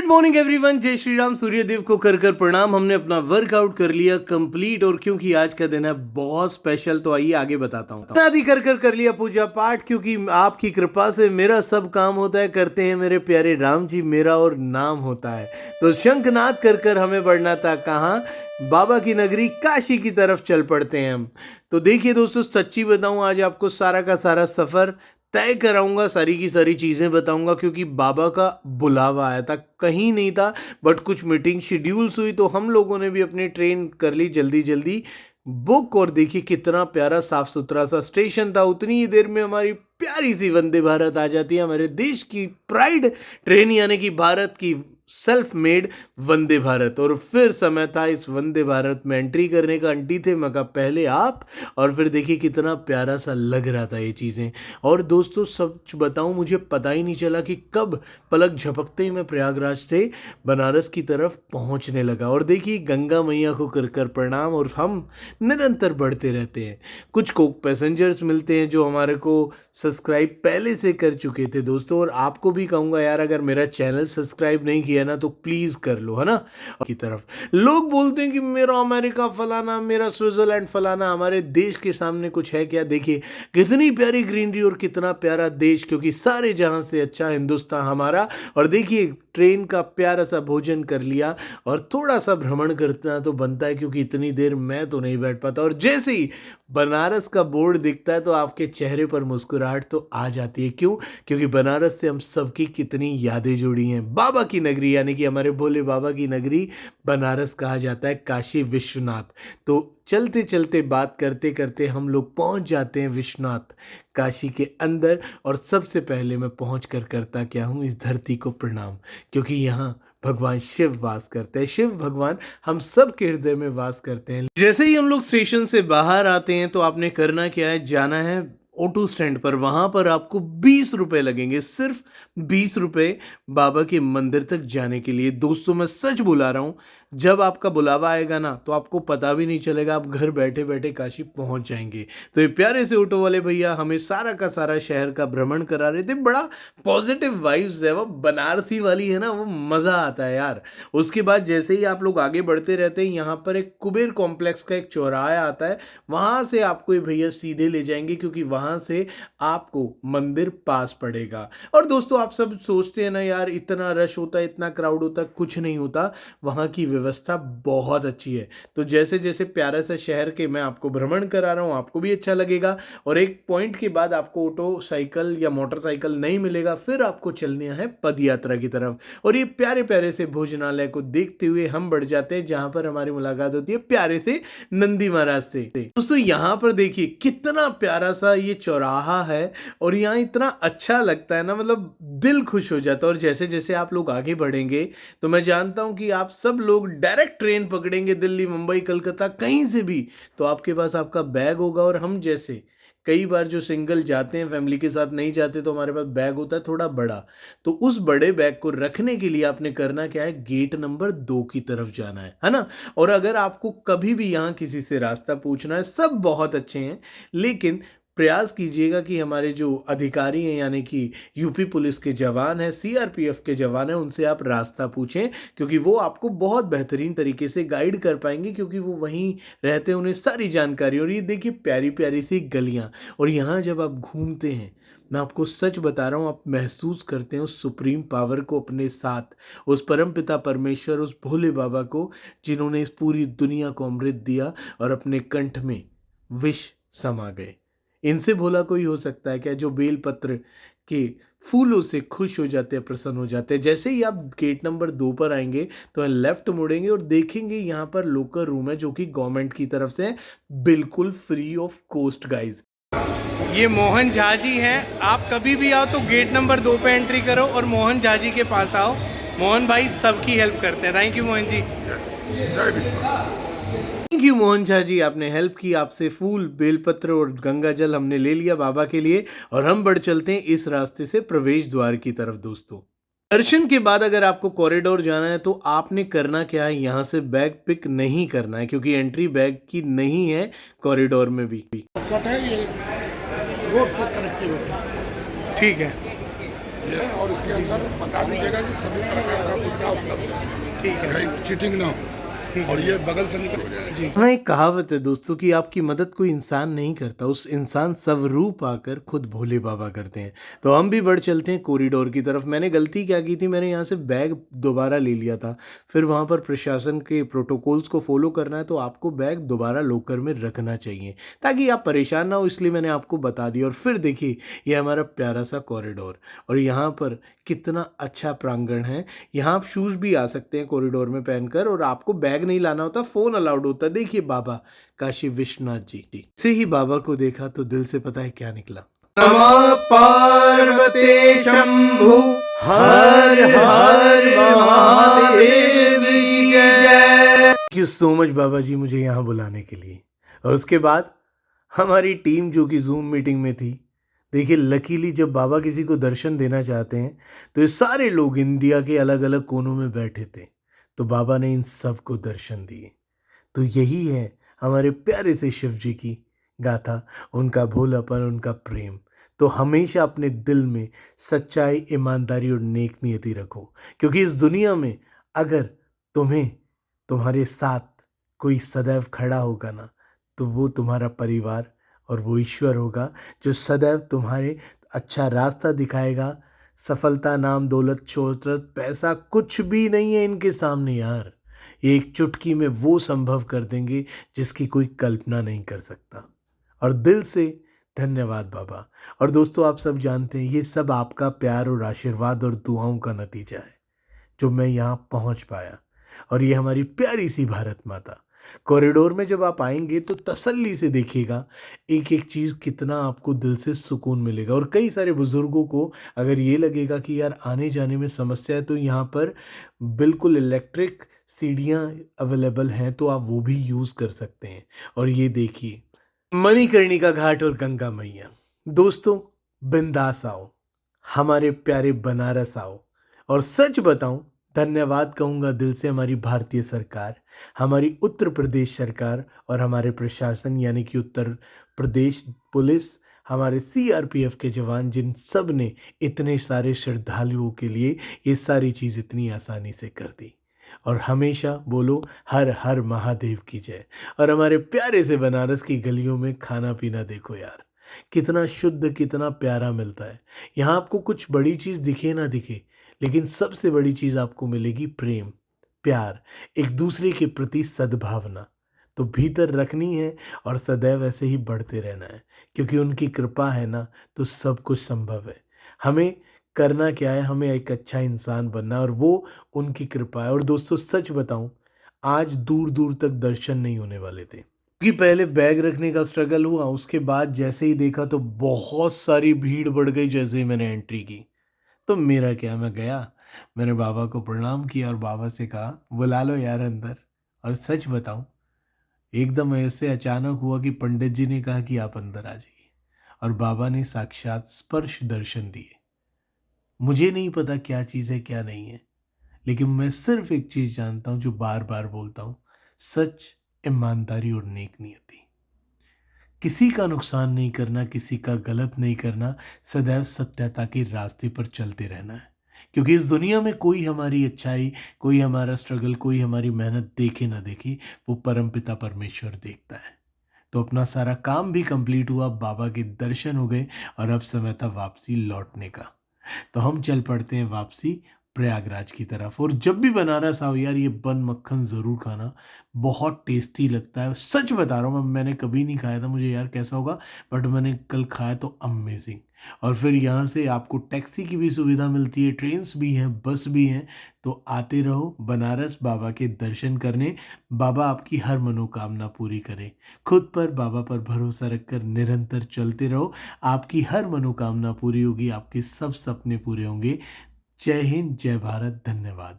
Good morning everyone, जय श्री राम। सूर्यदेव को कर कर प्रणाम। हमने अपना वर्कआउट कर लिया कंप्लीट और क्योंकि आज का दिन है बहुत स्पेशल, तो आइए आगे बताता हूँ। आदि कर लिया पूजा पाठ, क्योंकि आपकी कृपा से मेरा सब काम होता है। करते हैं मेरे प्यारे राम जी, मेरा और नाम होता है। तो शंखनाद कर हमें बढ़ना था कहाँ? बाबा की नगरी काशी की तरफ चल पड़ते हैं हम। तो देखिए दोस्तों, सच्ची बताऊं, आज आपको सारा का सारा सफर तय कराऊंगा, सारी की सारी चीज़ें बताऊंगा, क्योंकि बाबा का बुलावा आया था। कहीं नहीं था, बट कुछ मीटिंग शेड्यूल्स हुई, तो हम लोगों ने भी अपनी ट्रेन कर ली जल्दी जल्दी बुक। और देखिए कितना प्यारा साफ सुथरा सा स्टेशन था। उतनी ही देर में हमारी प्यारी सी वंदे भारत आ जाती है, हमारे देश की प्राइड ट्रेन, यानी कि भारत की सेल्फ मेड वंदे भारत। और फिर समय था इस वंदे भारत में एंट्री करने का। आंटी थे, मैं कहा पहले आप। और फिर देखिए कितना प्यारा सा लग रहा था ये चीज़ें। और दोस्तों सच बताऊं, मुझे पता ही नहीं चला कि कब पलक झपकते ही मैं प्रयागराज से बनारस की तरफ पहुंचने लगा। और देखिए गंगा मैया को कर प्रणाम। और हम निरंतर बढ़ते रहते हैं। कुछ कोक पैसेंजर्स मिलते हैं जो हमारे को सब्सक्राइब पहले से कर चुके थे दोस्तों। और आपको भी कहूँगा यार, अगर मेरा चैनल सब्सक्राइब नहीं किया ना तो प्लीज़ कर लो, है ना। की तरफ लोग बोलते हैं कि मेरा अमेरिका फलाना, मेरा स्विट्जरलैंड फलाना, हमारे देश के सामने कुछ है क्या? देखिए कितनी प्यारी ग्रीनरी और कितना प्यारा देश, क्योंकि सारे जहां से अच्छा हिंदुस्तान हमारा। और देखिए ट्रेन का प्यारा सा भोजन कर लिया और थोड़ा सा भ्रमण करना तो बनता है, क्योंकि इतनी देर मैं तो नहीं बैठ पाता। और जैसे ही बनारस का बोर्ड दिखता है तो आपके चेहरे पर मुस्कुराहट तो आ जाती है। क्यों? क्योंकि बनारस से हम सबकी कितनी यादें जुड़ी हैं। बाबा की नगरी, यानी कि हमारे भोले बाबा की नगरी बनारस कहा जाता है, काशी विश्वनाथ। तो चलते चलते बात करते करते हम लोग पहुंच जाते हैं विश्वनाथ, काशी के अंदर। और सबसे पहले मैं पहुंच कर करता क्या हूं, इस धरती को प्रणाम, क्योंकि यहाँ भगवान शिव वास करते हैं। शिव भगवान हम सब के हृदय में वास करते हैं। जैसे ही हम लोग स्टेशन से बाहर आते हैं तो आपने करना क्या है, जाना है ऑटो स्टैंड पर। वहां पर आपको 20 रुपए लगेंगे, सिर्फ 20 रुपए बाबा के मंदिर तक जाने के लिए। दोस्तों मैं सच बुला रहा हूं, जब आपका बुलावा आएगा ना तो आपको पता भी नहीं चलेगा, आप घर बैठे बैठे काशी पहुंच जाएंगे। तो ये प्यारे से ऑटो वाले भैया हमें सारा का सारा शहर का भ्रमण करा रहे थे। बड़ा पॉजिटिव वाइब्स है, वो बनारसी वाली है ना, वो मज़ा आता है यार। उसके बाद जैसे ही आप लोग आगे बढ़ते रहते हैं, यहाँ पर एक कुबेर कॉम्प्लेक्स का एक चौराहा आता है, वहाँ से आपको ये भैया सीधे ले जाएंगे, क्योंकि वहाँ से आपको मंदिर पास पड़ेगा। और दोस्तों आप सब सोचते हैं ना यार, इतना रश होता है, इतना क्राउड होता है, कुछ नहीं होता। वहाँ की व्यवस्था बहुत अच्छी है। तो जैसे जैसे प्यारा सा शहर के मैं आपको भ्रमण करा रहा हूँ, आपको भी अच्छा लगेगा। और एक पॉइंट के बाद आपको ऑटो साइकिल या मोटरसाइकिल नहीं मिलेगा, फिर आपको चलना है पद यात्रा की तरफ। और ये प्यारे प्यारे से भोजनालय को देखते हुए हम बढ़ जाते हैं जहां पर हमारी मुलाकात होती है प्यारे से नंदी महाराज से। दोस्तों यहाँ पर देखिए कितना प्यारा सा ये चौराहा है, और यहाँ इतना अच्छा लगता है ना, मतलब दिल खुश हो जाता है। और जैसे जैसे आप लोग आगे बढ़ेंगे तो मैं जानता हूं कि आप सब लोग डायरेक्ट ट्रेन पकड़ेंगे, दिल्ली, मुंबई, कलकत्ता, कहीं से भी। तो आपके पास आपका बैग होगा। और हम जैसे कई बार जो सिंगल जाते हैं, फैमिली के साथ नहीं जाते, तो हमारे पास बैग होता है थोड़ा बड़ा। तो उस बड़े बैग को रखने के लिए आपने करना क्या है, गेट नंबर 2 की तरफ जाना है ना। और अगर आपको कभी भी यहाँ किसी से रास्ता पूछना है, सब बहुत अच्छे हैं, लेकिन प्रयास कीजिएगा कि हमारे जो अधिकारी हैं, यानी कि यूपी पुलिस के जवान हैं, सीआरपीएफ के जवान हैं, उनसे आप रास्ता पूछें, क्योंकि वो आपको बहुत बेहतरीन तरीके से गाइड कर पाएंगे, क्योंकि वो वहीं रहते हैं, उन्हें सारी जानकारी। और ये देखिए प्यारी प्यारी सी गलियां। और यहाँ जब आप घूमते हैं, मैं आपको सच बता रहा हूँ, आप महसूस करते हैं उस सुप्रीम पावर को अपने साथ, उस परमपिता परमेश्वर, उस भोले बाबा को, जिन्होंने इस पूरी दुनिया को अमृत दिया और अपने कंठ में विष समा गए। इनसे भोला कोई हो सकता है क्या, जो बेलपत्र के फूलों से खुश हो जाते हैं, प्रसन्न हो जाते हैं। जैसे ही आप गेट नंबर 2 पर आएंगे तो लेफ्ट मुड़ेंगे और देखेंगे यहाँ पर लोकर रूम है, जो कि गवर्नमेंट की तरफ से बिल्कुल फ्री ऑफ कॉस्ट गाइज। ये मोहन झा जी हैं। आप कभी भी आओ तो गेट नंबर 2 पे एंट्री करो और मोहन झा जी के पास आओ। मोहन भाई सबकी हेल्प करते हैं। Thank you Mohan ji. Thank you Mohan Jha ji, आपने हेल्प की। आपसे फूल, बेलपत्र और गंगा जल हमने ले लिया बाबा के लिए, और हम बढ़ चलते हैं इस रास्ते से प्रवेश द्वार की तरफ। दोस्तों दर्शन के बाद अगर आपको कॉरिडोर जाना है तो आपने करना क्या है, यहाँ से बैग पिक नहीं करना है, क्योंकि एंट्री बैग की नहीं है कॉरिडोर में भी। रोड से कनेक्टिविटी ठीक है। और इसके अंदर बता दीजिएगा कि सभी प्रकार का सुविधा उपलब्ध ठीक है, है। कहीं चीटिंग ना हो ठीक और है ये बगल से निकल हो जाए। जी। हाँ, एक कहावत है दोस्तों कि आपकी मदद कोई इंसान नहीं करता, उस इंसान स्वरूप आकर खुद भोले बाबा करते हैं। तो हम भी बढ़ चलते हैं कॉरिडोर की तरफ। मैंने गलती क्या की थी, मैंने यहाँ से बैग दोबारा ले लिया था। फिर वहाँ पर प्रशासन के प्रोटोकॉल्स को फॉलो करना है, तो आपको बैग दोबारा लॉकर में रखना चाहिए, ताकि आप परेशान ना हो, इसलिए मैंने आपको बता दिया। और फिर देखिए, ये हमारा प्यारा सा कॉरिडोर, और यहाँ पर कितना अच्छा प्रांगण है। यहाँ आप शूज़ भी आ सकते हैं कॉरिडोर में पहनकर, और आपको बैग नहीं लाना होता, फ़ोन अलाउड होता है। देखिए बाबा काशी विश्वनाथ जी से ही बाबा को देखा तो दिल से पता है क्या निकला। नमः पार्वती शंभु, हर हर महादेव की जय। थैंक यू सो मच बाबा जी मुझे यहाँ बुलाने के लिए। और उसके बाद हमारी टीम जो कि जूम मीटिंग में थी, देखिए लकीली जब बाबा किसी को दर्शन देना चाहते हैं तो ये सारे लोग इंडिया के अलग अलग कोनों में बैठे थे, तो बाबा ने इन सबको दर्शन दिए। तो यही है हमारे प्यारे से शिव जी की गाथा, उनका भोलापन, उनका प्रेम। तो हमेशा अपने दिल में सच्चाई, ईमानदारी और नेक नियति रखो, क्योंकि इस दुनिया में अगर तुम्हें तुम्हारे साथ कोई सदैव खड़ा होगा ना, तो वो तुम्हारा परिवार और वो ईश्वर होगा जो सदैव तुम्हारे अच्छा रास्ता दिखाएगा। सफलता, नाम, दौलत, शोहरत, पैसा कुछ भी नहीं है इनके सामने यार। ये एक चुटकी में वो संभव कर देंगे जिसकी कोई कल्पना नहीं कर सकता। और दिल से धन्यवाद बाबा। और दोस्तों आप सब जानते हैं ये सब आपका प्यार और आशीर्वाद और दुआओं का नतीजा है जो मैं यहाँ पहुँच पाया। और ये हमारी प्यारी सी भारत माता। कॉरिडोर में जब आप आएंगे तो तसल्ली से देखिएगा एक एक चीज़, कितना आपको दिल से सुकून मिलेगा। और कई सारे बुज़ुर्गों को अगर ये लगेगा कि यार आने जाने में समस्या है, तो यहाँ पर बिल्कुल इलेक्ट्रिक सीढ़ियाँ अवेलेबल हैं, तो आप वो भी यूज़ कर सकते हैं। और ये देखिए मणिकर्णिका घाट और गंगा मैया। दोस्तों बिंदास आओ, हमारे प्यारे बनारस आओ। और सच बताऊं, धन्यवाद कहूँगा दिल से हमारी भारतीय सरकार, हमारी उत्तर प्रदेश सरकार और हमारे प्रशासन यानी कि उत्तर प्रदेश पुलिस, हमारे सीआरपीएफ के जवान, जिन सब ने इतने सारे श्रद्धालुओं के लिए ये सारी चीज़ इतनी आसानी से कर दी। और हमेशा बोलो हर हर महादेव की जय। और हमारे प्यारे से बनारस की गलियों में खाना पीना देखो यार, कितना शुद्ध, कितना प्यारा मिलता है। यहाँ आपको कुछ बड़ी चीज़ दिखे ना दिखे, लेकिन सबसे बड़ी चीज़ आपको मिलेगी प्रेम, प्यार, एक दूसरे के प्रति सद्भावना। तो भीतर रखनी है और सदैव ऐसे ही बढ़ते रहना है, क्योंकि उनकी कृपा है ना तो सब कुछ संभव है। हमें करना क्या है, हमें एक अच्छा इंसान बनना है, और वो उनकी कृपा है। और दोस्तों सच बताऊं, आज दूर दूर तक दर्शन नहीं होने वाले थे, क्योंकि पहले बैग रखने का स्ट्रगल हुआ, उसके बाद जैसे ही देखा तो बहुत सारी भीड़ बढ़ गई। जैसे ही मैंने एंट्री की तो मेरा क्या, मैं गया, मैंने बाबा को प्रणाम किया और बाबा से कहा बुला लो यार अंदर। और सच बताऊं, एकदम ऐसे अचानक हुआ कि पंडित जी ने कहा कि आप अंदर आ जाइए, और बाबा ने साक्षात स्पर्श दर्शन दिए। मुझे नहीं पता क्या चीज़ है क्या नहीं है, लेकिन मैं सिर्फ एक चीज़ जानता हूँ जो बार बार बोलता हूँ, सच, ईमानदारी और नेक नियति। किसी का नुकसान नहीं करना, किसी का गलत नहीं करना, सदैव सत्यता के रास्ते पर चलते रहना है। क्योंकि इस दुनिया में कोई हमारी अच्छाई, कोई हमारा स्ट्रगल, कोई हमारी मेहनत देखे ना देखे, वो परमपिता परमेश्वर देखता है। तो अपना सारा काम भी कंप्लीट हुआ, बाबा के दर्शन हो गए, और अब समय था वापसी लौटने का। तो हम चल पड़ते हैं वापसी प्रयागराज की तरफ। और जब भी बनारस आओ यार, ये बन मक्खन ज़रूर खाना, बहुत टेस्टी लगता है। सच बता रहा हूँ, मैंने कभी नहीं खाया था, मुझे यार कैसा होगा, बट मैंने कल खाया तो अमेजिंग। और फिर यहाँ से आपको टैक्सी की भी सुविधा मिलती है, ट्रेन्स भी हैं, बस भी हैं। तो आते रहो बनारस बाबा के दर्शन करने। बाबा आपकी हर मनोकामना पूरी करे। खुद पर, बाबा पर भरोसा रखकर निरंतर चलते रहो, आपकी हर मनोकामना पूरी होगी, आपके सब सपने पूरे होंगे। जय हिंद, जय भारत, धन्यवाद।